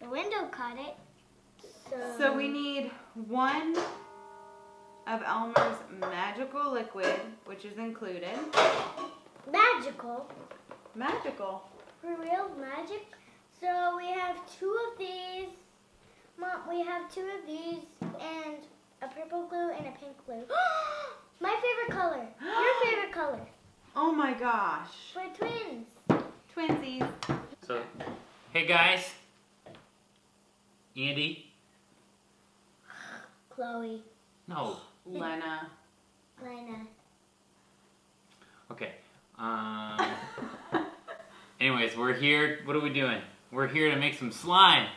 The window caught it. So we need 1 of Elmer's magical liquid, which is included. Magical? Magical. For real? Magic? So we have 2 of these. Mom, we have 2 of these and a purple glue and a pink glue. My favorite color. Your favorite color. Oh my gosh. We're twins. Twinsies. So, hey guys. Andy. Chloe. No. Lenna. Lenna. Okay. Anyways, we're here. What are we doing? We're here to make some slime.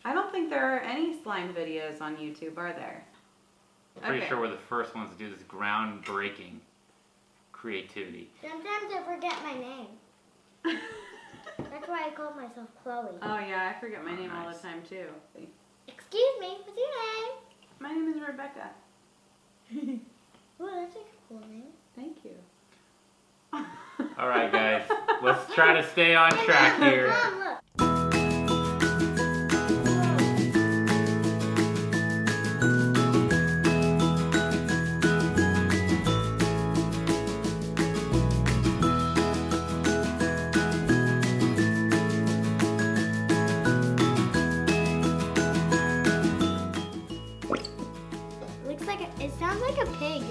I don't think there are any slime videos on YouTube, are there? Pretty sure we're the first ones to do this groundbreaking creativity. Sometimes I forget my name. That's why I call myself Chloe. Oh yeah, I forget my name all Nice. the time too. Excuse me, what's your name? My name is Rebecca. Ooh, that's a cool name. Thank you. Alright guys, let's try to stay on track here. Mom, look. Looks like it sounds like a pig.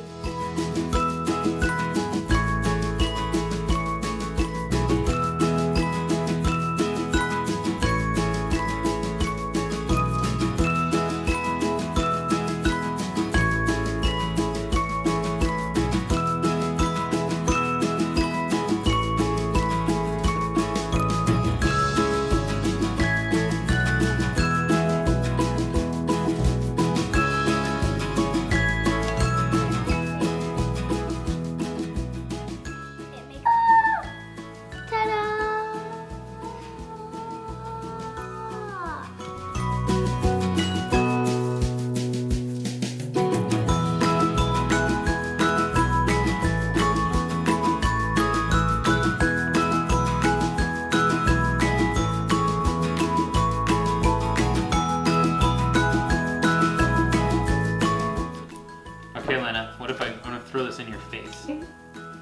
Okay, Lenna, what if I'm gonna throw this in your face?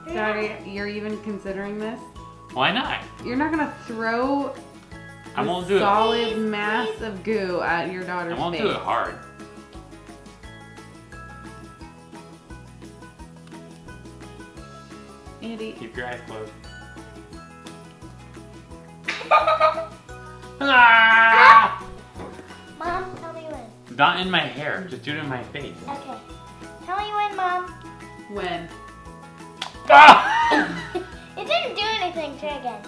Daddy, you're even considering this? Why not? You're not gonna throw I won't do it. solid mass of goo at your daughter's I won't face. do it hard. Andy. Keep your eyes closed. Ah! Mom, tell me when. Not in my hair, just do it in my face. Okay. Tell me when, Mom. When? Ah! It didn't do anything. Try again.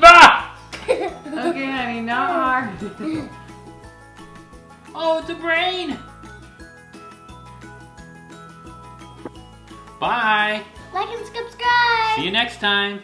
Ah! Okay, honey, not hard. Oh, it's a brain! Bye! Like and subscribe. See you next time!